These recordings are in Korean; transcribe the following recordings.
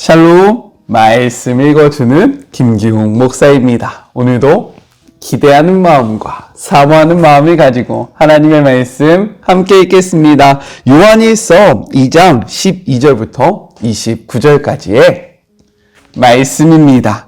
샬롬, 말씀 읽어주는 김기웅 목사입니다. 오늘도 기대하는 마음과 사모하는 마음을 가지고 하나님의 말씀 함께 읽겠습니다. 요한일서 2장 12절부터 29절까지의 말씀입니다.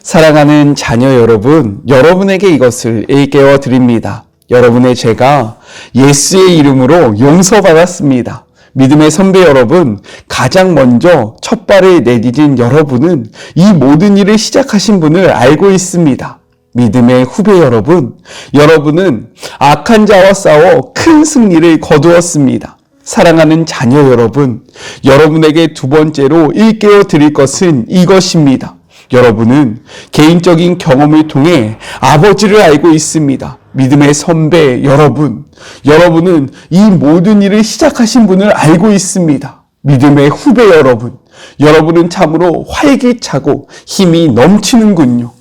사랑하는 자녀 여러분, 여러분에게 이것을 일깨워 드립니다. 여러분의 죄가 예수의 이름으로 용서받았습니다. 믿음의 선배 여러분, 가장 먼저 첫 발을 내디딘 여러분은 이 모든 일을 시작하신 분을 알고 있습니다. 믿음의 후배 여러분, 여러분은 악한 자와 싸워 큰 승리를 거두었습니다. 사랑하는 자녀 여러분, 여러분에게 두 번째로 일깨워 드릴 것은 이것입니다. 여러분은 개인적인 경험을 통해 아버지를 알고 있습니다. 믿음의 선배 여러분, 여러분은 이 모든 일을 시작하신 분을 알고 있습니다. 믿음의 후배 여러분, 여러분은 참으로 활기차고 힘이 넘치는군요.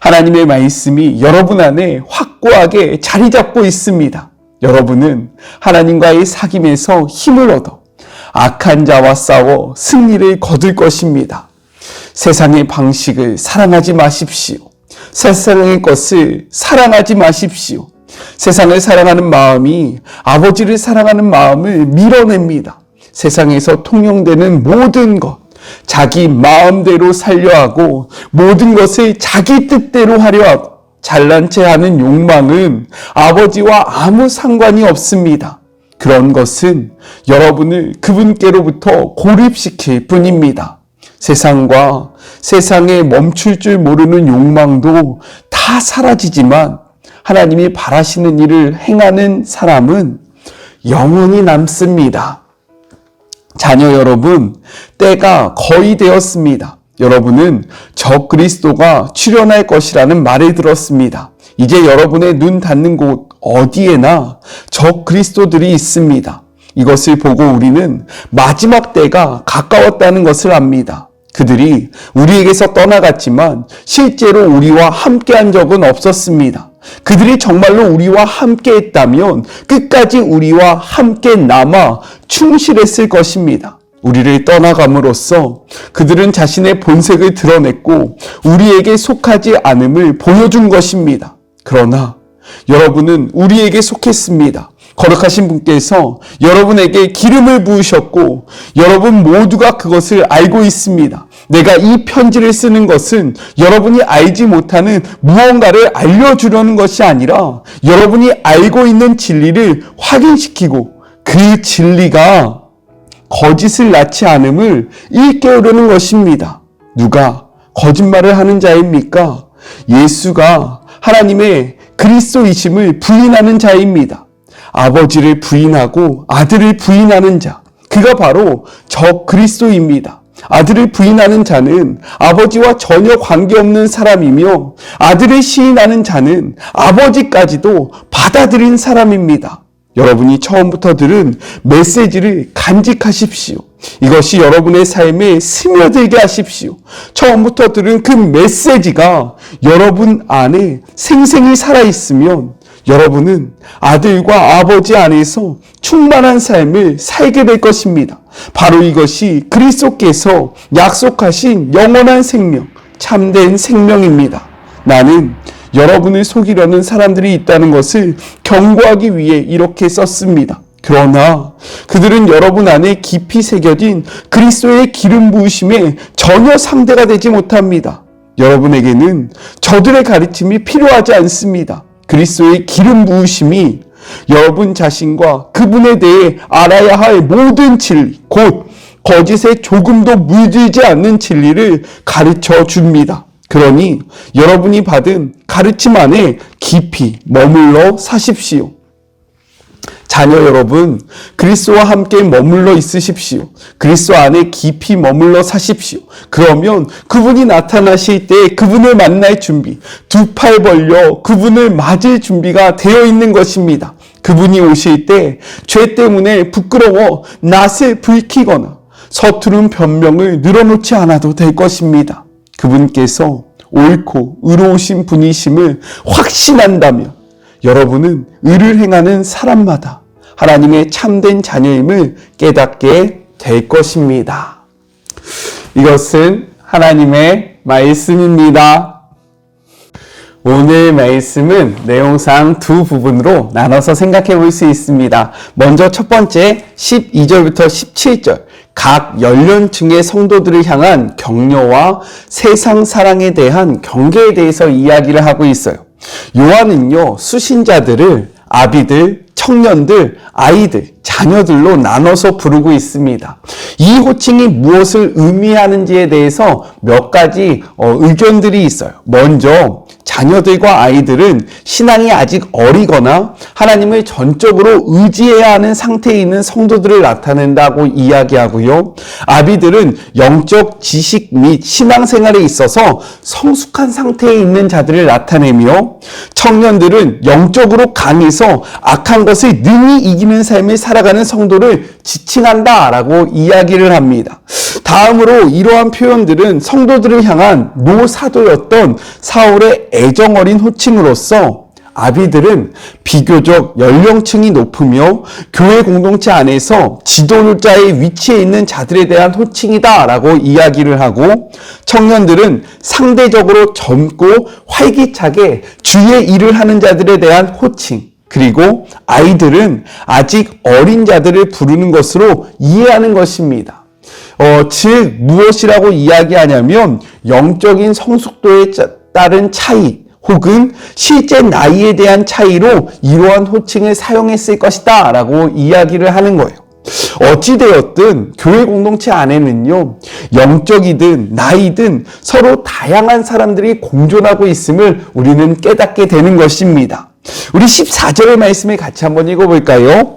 하나님의 말씀이 여러분 안에 확고하게 자리 잡고 있습니다. 여러분은 하나님과의 사귐에서 힘을 얻어 악한 자와 싸워 승리를 거둘 것입니다. 세상의 방식을 사랑하지 마십시오. 세상의 것을 사랑하지 마십시오. 세상을 사랑하는 마음이 아버지를 사랑하는 마음을 밀어냅니다. 세상에서 통용되는 모든 것, 자기 마음대로 살려 하고 모든 것을 자기 뜻대로 하려 하고 잘난 체 하는 욕망은 아버지와 아무 상관이 없습니다. 그런 것은 여러분을 그분께로부터 고립시킬 뿐입니다. 세상과 세상에 멈출 줄 모르는 욕망도 다 사라지지만 하나님이 바라시는 일을 행하는 사람은 영원히 남습니다. 자녀 여러분, 때가 거의 되었습니다. 여러분은 적그리스도가 출현할 것이라는 말을 들었습니다. 이제 여러분의 눈 닿는 곳 어디에나 적그리스도들이 있습니다. 이것을 보고 우리는 마지막 때가 가까웠다는 것을 압니다. 그들이 우리에게서 떠나갔지만 실제로 우리와 함께한 적은 없었습니다. 그들이 정말로 우리와 함께했다면 끝까지 우리와 함께 남아 충실했을 것입니다. 우리를 떠나감으로써 그들은 자신의 본색을 드러냈고 우리에게 속하지 않음을 보여준 것입니다. 그러나 여러분은 우리에게 속했습니다. 거룩하신 분께서 여러분에게 기름을 부으셨고 여러분 모두가 그것을 알고 있습니다. 내가 이 편지를 쓰는 것은 여러분이 알지 못하는 무언가를 알려주려는 것이 아니라 여러분이 알고 있는 진리를 확인시키고 그 진리가 거짓을 낳지 않음을 일깨우려는 것입니다. 누가 거짓말을 하는 자입니까? 예수가 하나님의 그리스도이심을 부인하는 자입니다. 아버지를 부인하고 아들을 부인하는 자, 그가 바로 적그리스도입니다. 아들을 부인하는 자는 아버지와 전혀 관계없는 사람이며 아들을 시인하는 자는 아버지까지도 받아들인 사람입니다. 여러분이 처음부터 들은 메시지를 간직하십시오. 이것이 여러분의 삶에 스며들게 하십시오. 처음부터 들은 그 메시지가 여러분 안에 생생히 살아있으면 여러분은 아들과 아버지 안에서 충만한 삶을 살게 될 것입니다. 바로 이것이 그리스도께서 약속하신 영원한 생명, 참된 생명입니다. 나는 여러분을 속이려는 사람들이 있다는 것을 경고하기 위해 이렇게 썼습니다. 그러나 그들은 여러분 안에 깊이 새겨진 그리스도의 기름 부으심에 전혀 상대가 되지 못합니다. 여러분에게는 저들의 가르침이 필요하지 않습니다. 그리스도의 기름 부으심이 여러분 자신과 그분에 대해 알아야 할 모든 진리, 곧 거짓에 조금도 물들지 않는 진리를 가르쳐 줍니다. 그러니 여러분이 받은 가르침 안에 깊이 머물러 사십시오. 자녀 여러분, 그리스도와 함께 머물러 있으십시오. 그리스도 안에 깊이 머물러 사십시오. 그러면 그분이 나타나실 때 그분을 만날 준비, 두 팔 벌려 그분을 맞을 준비가 되어 있는 것입니다. 그분이 오실 때 죄 때문에 부끄러워 낯을 붉히거나 서투른 변명을 늘어놓지 않아도 될 것입니다. 그분께서 옳고 의로우신 분이심을 확신한다면 여러분은 의를 행하는 사람마다 하나님의 참된 자녀임을 깨닫게 될 것입니다. 이것은 하나님의 말씀입니다. 오늘 말씀은 내용상 두 부분으로 나눠서 생각해 볼 수 있습니다. 먼저 첫 번째 12절부터 17절 각 연령층의 성도들을 향한 격려와 세상 사랑에 대한 경계에 대해서 이야기를 하고 있어요. 요한은요, 수신자들을 아비들, 청년들, 아이들, 자녀들로 나눠서 부르고 있습니다. 이 호칭이 무엇을 의미하는지에 대해서 몇 가지 의견들이 있어요. 먼저 자녀들과 아이들은 신앙이 아직 어리거나 하나님을 전적으로 의지해야 하는 상태에 있는 성도들을 나타낸다고 이야기하고요. 아비들은 영적 지식 및 신앙생활에 있어서 성숙한 상태에 있는 자들을 나타내며, 청년들은 영적으로 강해서 악한 것을 능히 이기는 삶을 살아가는 성도를 지칭한다라고 이야기를 합니다. 다음으로 이러한 표현들은 성도들을 향한 노사도였던 사울의 애정어린 호칭으로서, 아비들은 비교적 연령층이 높으며 교회 공동체 안에서 지도자의 위치에 있는 자들에 대한 호칭이다 라고 이야기를 하고, 청년들은 상대적으로 젊고 활기차게 주의 일을 하는 자들에 대한 호칭, 그리고 아이들은 아직 어린 자들을 부르는 것으로 이해하는 것입니다. 즉 무엇이라고 이야기하냐면 영적인 성숙도에 따른 차이 혹은 실제 나이에 대한 차이로 이러한 호칭을 사용했을 것이다 라고 이야기를 하는 거예요. 어찌되었든 교회 공동체 안에는요, 영적이든 나이든 서로 다양한 사람들이 공존하고 있음을 우리는 깨닫게 되는 것입니다. 우리 14절의 말씀을 같이 한번 읽어볼까요?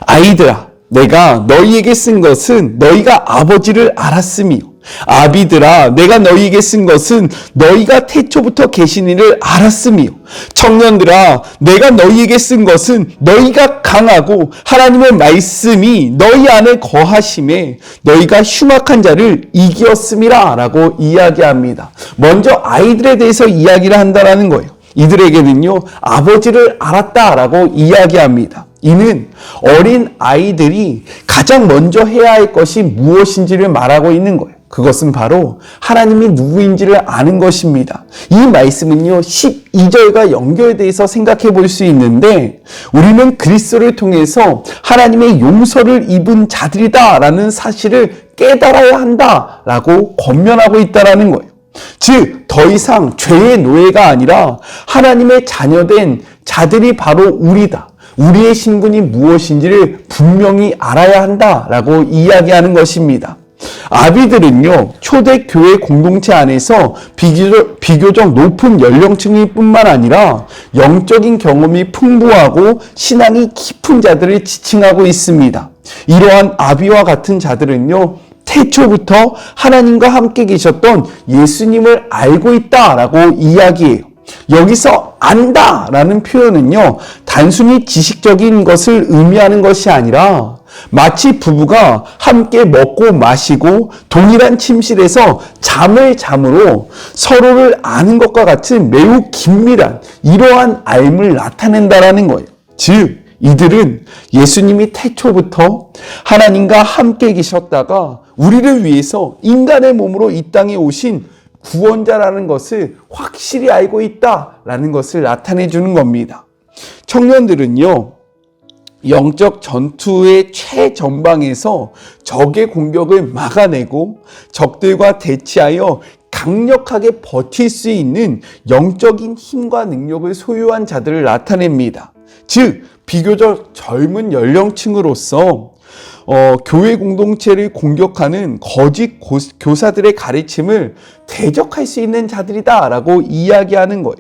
아이들아, 내가 너희에게 쓴 것은 너희가 아버지를 알았으며, 아비들아, 내가 너희에게 쓴 것은 너희가 태초부터 계신 이를 알았으며, 청년들아, 내가 너희에게 쓴 것은 너희가 강하고 하나님의 말씀이 너희 안에 거하심에 너희가 흉악한 자를 이기었음이라 라고 이야기합니다. 먼저 아이들에 대해서 이야기를 한다는 거예요. 이들에게는요, 아버지를 알았다라고 이야기합니다. 이는 어린 아이들이 가장 먼저 해야 할 것이 무엇인지를 말하고 있는 거예요. 그것은 바로 하나님이 누구인지를 아는 것입니다. 이 말씀은요, 12절과 연결돼서 생각해 볼 수 있는데, 우리는 그리스도를 통해서 하나님의 용서를 입은 자들이다라는 사실을 깨달아야 한다라고 권면하고 있다라는 거예요. 즉, 더 이상 죄의 노예가 아니라 하나님의 자녀된 자들이 바로 우리다. 우리의 신분이 무엇인지를 분명히 알아야 한다라고 이야기하는 것입니다. 아비들은요, 초대교회 공동체 안에서 비교적 높은 연령층일 뿐만 아니라 영적인 경험이 풍부하고 신앙이 깊은 자들을 지칭하고 있습니다. 이러한 아비와 같은 자들은요, 태초부터 하나님과 함께 계셨던 예수님을 알고 있다라고 이야기해요. 여기서 안다라는 표현은요, 단순히 지식적인 것을 의미하는 것이 아니라 마치 부부가 함께 먹고 마시고 동일한 침실에서 잠을 잠으로 서로를 아는 것과 같은 매우 긴밀한 이러한 알을 나타낸다라는 거예요. 즉, 이들은 예수님이 태초부터 하나님과 함께 계셨다가 우리를 위해서 인간의 몸으로 이 땅에 오신 구원자라는 것을 확실히 알고 있다라는 것을 나타내 주는 겁니다. 청년들은요, 영적 전투의 최전방에서 적의 공격을 막아내고 적들과 대치하여 강력하게 버틸 수 있는 영적인 힘과 능력을 소유한 자들을 나타냅니다. 즉, 비교적 젊은 연령층으로서 교회 공동체를 공격하는 거짓 교사들의 가르침을 대적할 수 있는 자들이다라고 이야기하는 거예요.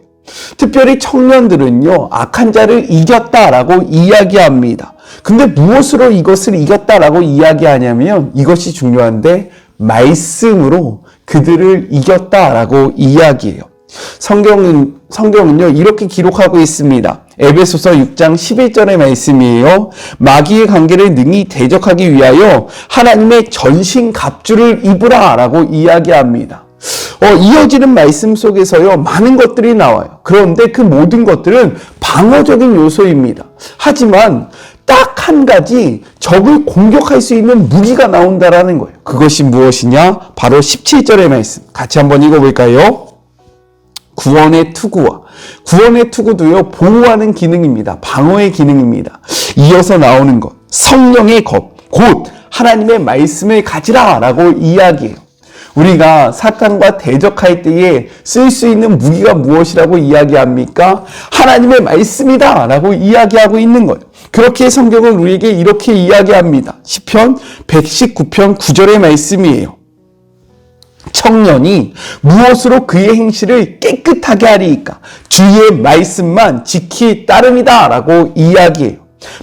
특별히 청년들은요, 악한 자를 이겼다라고 이야기합니다. 근데 무엇으로 이것을 이겼다라고 이야기하냐면, 이것이 중요한데, 말씀으로 그들을 이겼다라고 이야기해요. 성경은요, 이렇게 기록하고 있습니다. 에베소서 6장 11절의 말씀이에요. 마귀의 관계를 능히 대적하기 위하여 하나님의 전신 갑주를 입으라 라고 이야기합니다. 이어지는 말씀 속에서요, 많은 것들이 나와요. 그런데 그 모든 것들은 방어적인 요소입니다. 하지만 딱 한 가지 적을 공격할 수 있는 무기가 나온다라는 거예요. 그것이 무엇이냐? 바로 17절의 말씀. 같이 한번 읽어볼까요? 구원의 투구와 구원의 투구도요, 보호하는 기능입니다. 방어의 기능입니다. 이어서 나오는 것, 성령의 것, 곧 하나님의 말씀을 가지라 라고 이야기해요. 우리가 사탄과 대적할 때에 쓸 수 있는 무기가 무엇이라고 이야기합니까? 하나님의 말씀이다 라고 이야기하고 있는 거예요. 그렇게 성경은 우리에게 이렇게 이야기합니다. 시편 119편 9절의 말씀이에요. 청년이 무엇으로 그의 행실을 깨끗하게 하리이까? 주의 말씀만 지키 따름이다 라고 이야기해요.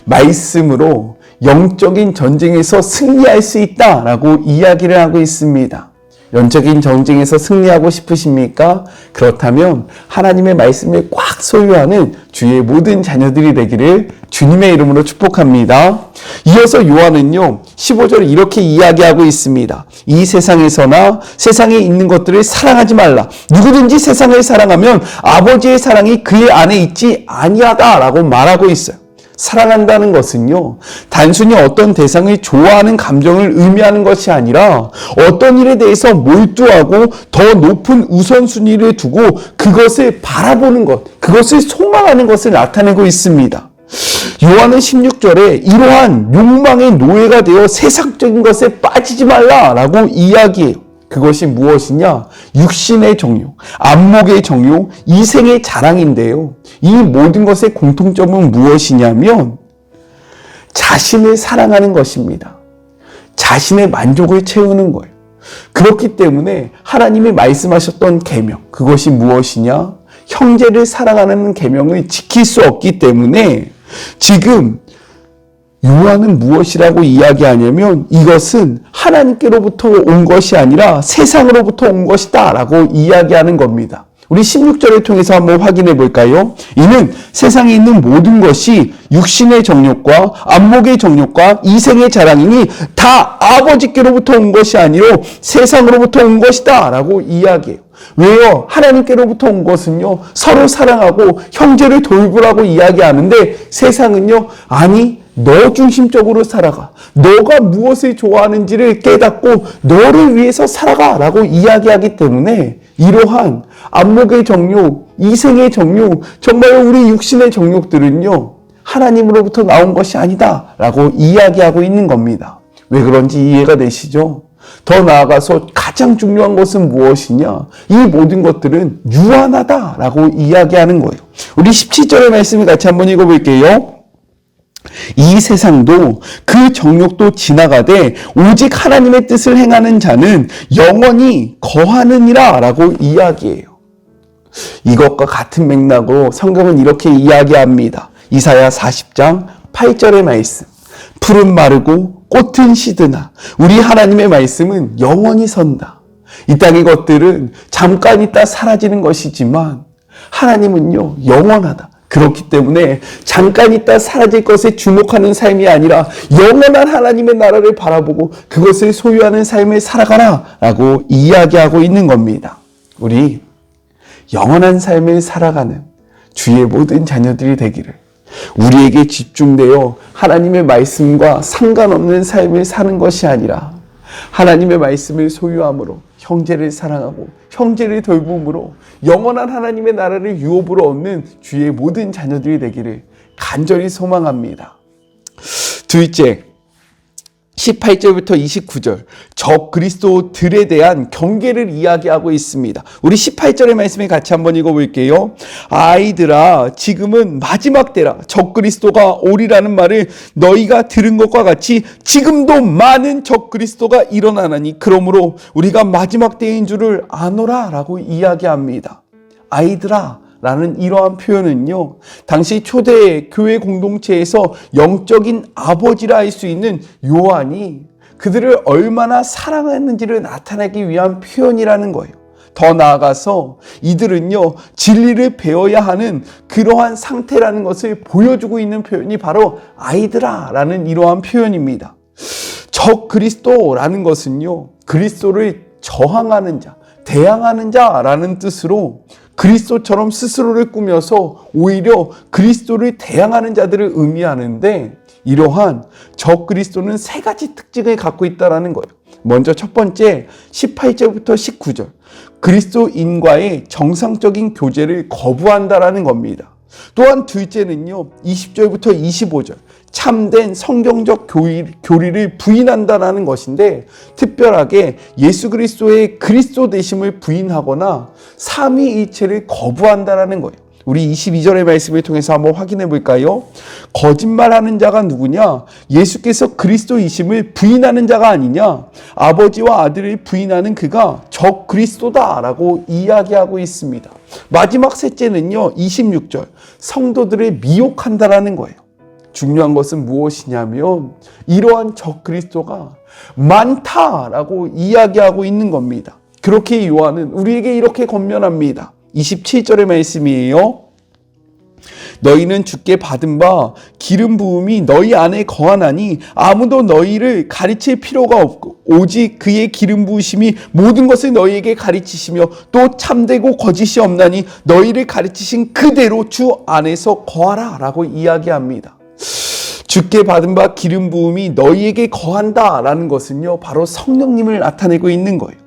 말씀으로 영적인 전쟁에서 승리할 수 있다 라고 이야기를 하고 있습니다. 영적인 전쟁에서 승리하고 싶으십니까? 그렇다면 하나님의 말씀을 꽉 소유하는 주의 모든 자녀들이 되기를 주님의 이름으로 축복합니다. 이어서 요한은요 15절에 이렇게 이야기하고 있습니다. 이 세상에서나 세상에 있는 것들을 사랑하지 말라. 누구든지 세상을 사랑하면 아버지의 사랑이 그의 안에 있지 아니하다라고 말하고 있어요. 사랑한다는 것은요, 단순히 어떤 대상을 좋아하는 감정을 의미하는 것이 아니라 어떤 일에 대해서 몰두하고 더 높은 우선순위를 두고 그것을 바라보는 것, 그것을 소망하는 것을 나타내고 있습니다. 요한은 16절에 이러한 욕망의 노예가 되어 세상적인 것에 빠지지 말라라고 이야기해요. 그것이 무엇이냐? 육신의 정욕, 안목의 정욕, 이생의 자랑인데요. 이 모든 것의 공통점은 무엇이냐면 자신을 사랑하는 것입니다. 자신의 만족을 채우는 거예요. 그렇기 때문에 하나님이 말씀하셨던 계명, 그것이 무엇이냐? 형제를 사랑하는 계명을 지킬 수 없기 때문에 지금 요한은 무엇이라고 이야기하냐면 이것은 하나님께로부터 온 것이 아니라 세상으로부터 온 것이다 라고 이야기하는 겁니다. 우리 16절을 통해서 한번 확인해 볼까요? 이는 세상에 있는 모든 것이 육신의 정욕과 안목의 정욕과 이생의 자랑이니 다 아버지께로부터 온 것이 아니요 세상으로부터 온 것이다 라고 이야기해요. 왜요? 하나님께로부터 온 것은요 서로 사랑하고 형제를 돌보라고 이야기하는데 세상은요 아니 너 중심적으로 살아가. 너가 무엇을 좋아하는지를 깨닫고 너를 위해서 살아가 라고 이야기하기 때문에 이러한 안목의 정욕, 이생의 정욕, 정말 우리 육신의 정욕들은요 하나님으로부터 나온 것이 아니다 라고 이야기하고 있는 겁니다. 왜 그런지 이해가 되시죠? 더 나아가서 가장 중요한 것은 무엇이냐? 이 모든 것들은 유한하다 라고 이야기하는 거예요. 우리 17절의 말씀을 같이 한번 읽어볼게요. 이 세상도 그 정욕도 지나가되 오직 하나님의 뜻을 행하는 자는 영원히 거하느니라 라고 이야기해요. 이것과 같은 맥락으로 성경은 이렇게 이야기합니다. 이사야 40장 8절의 말씀. 풀은 마르고 꽃은 시드나 우리 하나님의 말씀은 영원히 선다. 이 땅의 것들은 잠깐 있다 사라지는 것이지만 하나님은요 영원하다. 그렇기 때문에 잠깐 있다 사라질 것에 주목하는 삶이 아니라 영원한 하나님의 나라를 바라보고 그것을 소유하는 삶을 살아가라 라고 이야기하고 있는 겁니다. 우리 영원한 삶을 살아가는 주의 모든 자녀들이 되기를 우리에게 집중되어 하나님의 말씀과 상관없는 삶을 사는 것이 아니라 하나님의 말씀을 소유함으로 형제를 사랑하고 형제를 돌봄으로 영원한 하나님의 나라를 유업으로 얻는 주의 모든 자녀들이 되기를 간절히 소망합니다. 둘째, 18절부터 29절 적 그리스도들에 대한 경계를 이야기하고 있습니다. 우리 18절의 말씀을 같이 한번 읽어볼게요. 아이들아 지금은 마지막 때라 적 그리스도가 오리라는 말을 너희가 들은 것과 같이 지금도 많은 적 그리스도가 일어나나니 그러므로 우리가 마지막 때인 줄을 아노라 라고 이야기합니다. 아이들아 라는 이러한 표현은요 당시 초대 교회 공동체에서 영적인 아버지라 할 수 있는 요한이 그들을 얼마나 사랑했는지를 나타내기 위한 표현이라는 거예요. 더 나아가서 이들은요 진리를 배워야 하는 그러한 상태라는 것을 보여주고 있는 표현이 바로 아이들아 라는 이러한 표현입니다. 적 그리스도라는 것은요 그리스도를 저항하는 자, 대항하는 자라는 뜻으로 그리스도처럼 스스로를 꾸며서 오히려 그리스도를 대항하는 자들을 의미하는데 이러한 적그리스도는 세 가지 특징을 갖고 있다는 거예요. 먼저 첫 번째 18절부터 19절 그리스도인과의 정상적인 교제를 거부한다라는 겁니다. 또한 둘째는요 20절부터 25절 참된 성경적 교리를 부인한다라는 것인데 특별하게 예수 그리스도의 그리스도 되심을 부인하거나 삼위일체를 거부한다라는 거예요. 우리 22절의 말씀을 통해서 한번 확인해 볼까요? 거짓말하는 자가 누구냐? 예수께서 그리스도이심을 부인하는 자가 아니냐? 아버지와 아들을 부인하는 그가 적 그리스도다라고 이야기하고 있습니다. 마지막 셋째는요 26절 성도들을 미혹한다라는 거예요. 중요한 것은 무엇이냐면 이러한 적 그리스도가 많다라고 이야기하고 있는 겁니다. 그렇게 요한은 우리에게 이렇게 권면합니다. 27절의 말씀이에요. 너희는 주께 받은 바 기름 부음이 너희 안에 거하나니 아무도 너희를 가르칠 필요가 없고 오직 그의 기름 부으심이 모든 것을 너희에게 가르치시며 또 참되고 거짓이 없나니 너희를 가르치신 그대로 주 안에서 거하라 라고 이야기합니다. 주께 받은 바 기름 부음이 너희에게 거한다 라는 것은요 바로 성령님을 나타내고 있는 거예요.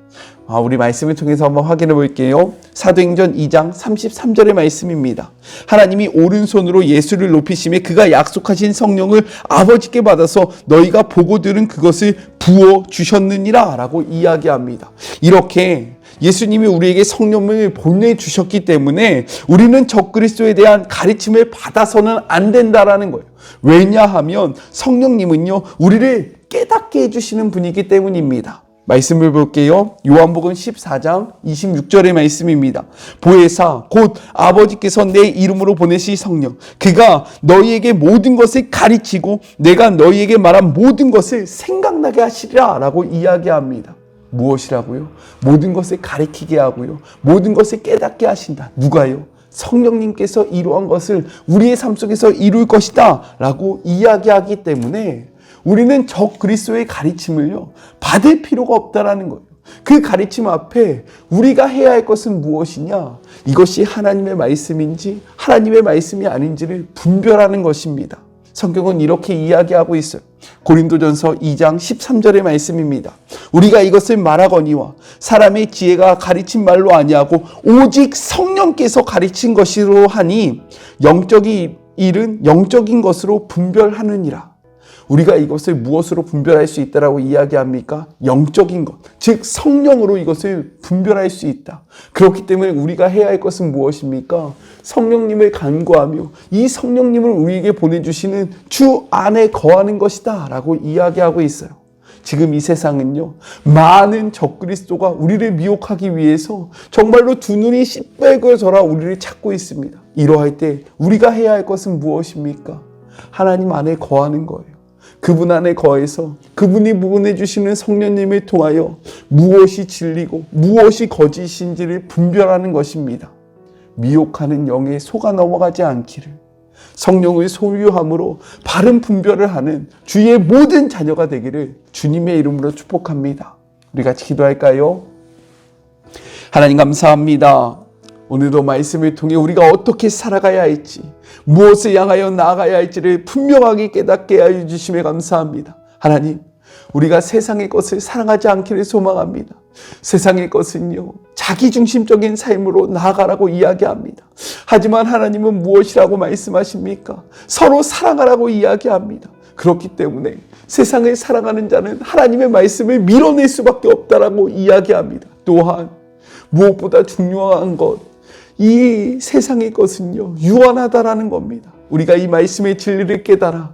우리 말씀을 통해서 한번 확인해 볼게요. 사도행전 2장 33절의 말씀입니다. 하나님이 오른손으로 예수를 높이시매 그가 약속하신 성령을 아버지께 받아서 너희가 보고 들은 그것을 부어 주셨느니라 라고 이야기합니다. 이렇게 예수님이 우리에게 성령을 보내주셨기 때문에 우리는 적그리스도에 대한 가르침을 받아서는 안 된다라는 거예요. 왜냐하면 성령님은요 우리를 깨닫게 해주시는 분이기 때문입니다. 말씀을 볼게요. 요한복음 14장 26절의 말씀입니다. 보혜사 곧 아버지께서 내 이름으로 보내실 성령 그가 너희에게 모든 것을 가르치고 내가 너희에게 말한 모든 것을 생각나게 하시리라 라고 이야기합니다. 무엇이라고요? 모든 것을 가르치게 하고요. 모든 것을 깨닫게 하신다. 누가요? 성령님께서 이러한 것을 우리의 삶 속에서 이룰 것이다 라고 이야기하기 때문에 우리는 적 그리스도의 가르침을요 받을 필요가 없다라는 거예요. 그 가르침 앞에 우리가 해야 할 것은 무엇이냐? 이것이 하나님의 말씀인지 하나님의 말씀이 아닌지를 분별하는 것입니다. 성경은 이렇게 이야기하고 있어요. 고린도전서 2장 13절의 말씀입니다. 우리가 이것을 말하거니와 사람의 지혜가 가르친 말로 아니하고 오직 성령께서 가르친 것이로 하니 영적인 일은 영적인 것으로 분별하느니라. 우리가 이것을 무엇으로 분별할 수 있다라고 이야기합니까? 영적인 것, 즉 성령으로 이것을 분별할 수 있다. 그렇기 때문에 우리가 해야 할 것은 무엇입니까? 성령님을 간구하며 이 성령님을 우리에게 보내주시는 주 안에 거하는 것이다 라고 이야기하고 있어요. 지금 이 세상은요 많은 적그리스도가 우리를 미혹하기 위해서 정말로 두 눈이 시뻘겋어라 우리를 찾고 있습니다. 이러할 때 우리가 해야 할 것은 무엇입니까? 하나님 안에 거하는 거예요. 그분 안에 거해서 그분이 보내주시는 성령님을 통하여 무엇이 진리고 무엇이 거짓인지를 분별하는 것입니다. 미혹하는 영에 속아 넘어가지 않기를 성령을 소유함으로 바른 분별을 하는 주의 모든 자녀가 되기를 주님의 이름으로 축복합니다. 우리 같이 기도할까요? 하나님 감사합니다. 오늘도 말씀을 통해 우리가 어떻게 살아가야 할지 무엇을 향하여 나아가야 할지를 분명하게 깨닫게 하여 주심에 감사합니다. 하나님 우리가 세상의 것을 사랑하지 않기를 소망합니다. 세상의 것은요 자기중심적인 삶으로 나아가라고 이야기합니다. 하지만 하나님은 무엇이라고 말씀하십니까? 서로 사랑하라고 이야기합니다. 그렇기 때문에 세상을 사랑하는 자는 하나님의 말씀을 밀어낼 수밖에 없다라고 이야기합니다. 또한 무엇보다 중요한 것 이 세상의 것은요 유한하다라는 겁니다. 우리가 이 말씀의 진리를 깨달아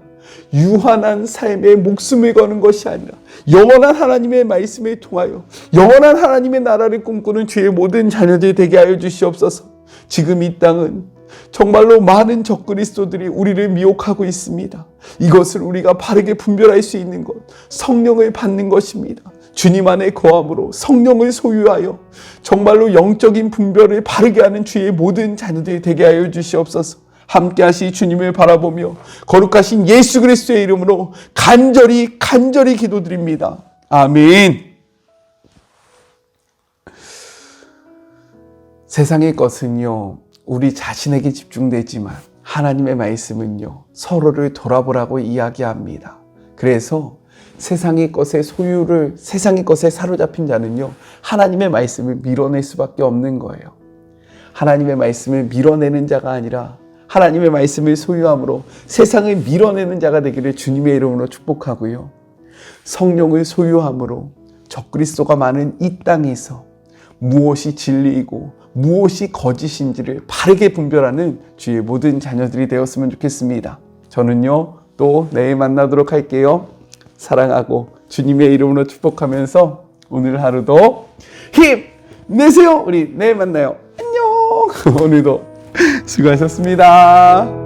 유한한 삶에 목숨을 거는 것이 아니라 영원한 하나님의 말씀을 통하여 영원한 하나님의 나라를 꿈꾸는 주의 모든 자녀들 되게 하여 주시옵소서. 지금 이 땅은 정말로 많은 적그리스도들이 우리를 미혹하고 있습니다. 이것을 우리가 바르게 분별할 수 있는 것 성령을 받는 것입니다. 주님 안에 거함으로 성령을 소유하여 정말로 영적인 분별을 바르게 하는 주의 모든 자녀들이 되게 하여 주시옵소서. 함께 하시 주님을 바라보며 거룩하신 예수 그리스도의 이름으로 간절히 기도드립니다. 아멘. 세상의 것은요 우리 자신에게 집중되지만 하나님의 말씀은요, 서로를 돌아보라고 이야기합니다. 그래서 세상의 것에 사로잡힌 자는요, 하나님의 말씀을 밀어낼 수밖에 없는 거예요. 하나님의 말씀을 밀어내는 자가 아니라 하나님의 말씀을 소유함으로 세상을 밀어내는 자가 되기를 주님의 이름으로 축복하고요. 성령을 소유함으로 적그리스도가 많은 이 땅에서 무엇이 진리이고 무엇이 거짓인지를 바르게 분별하는 주의 모든 자녀들이 되었으면 좋겠습니다. 저는요, 또 내일 만나도록 할게요. 사랑하고 주님의 이름으로 축복하면서 오늘 하루도 힘내세요. 우리 내일 만나요. 안녕. 오늘도 수고하셨습니다.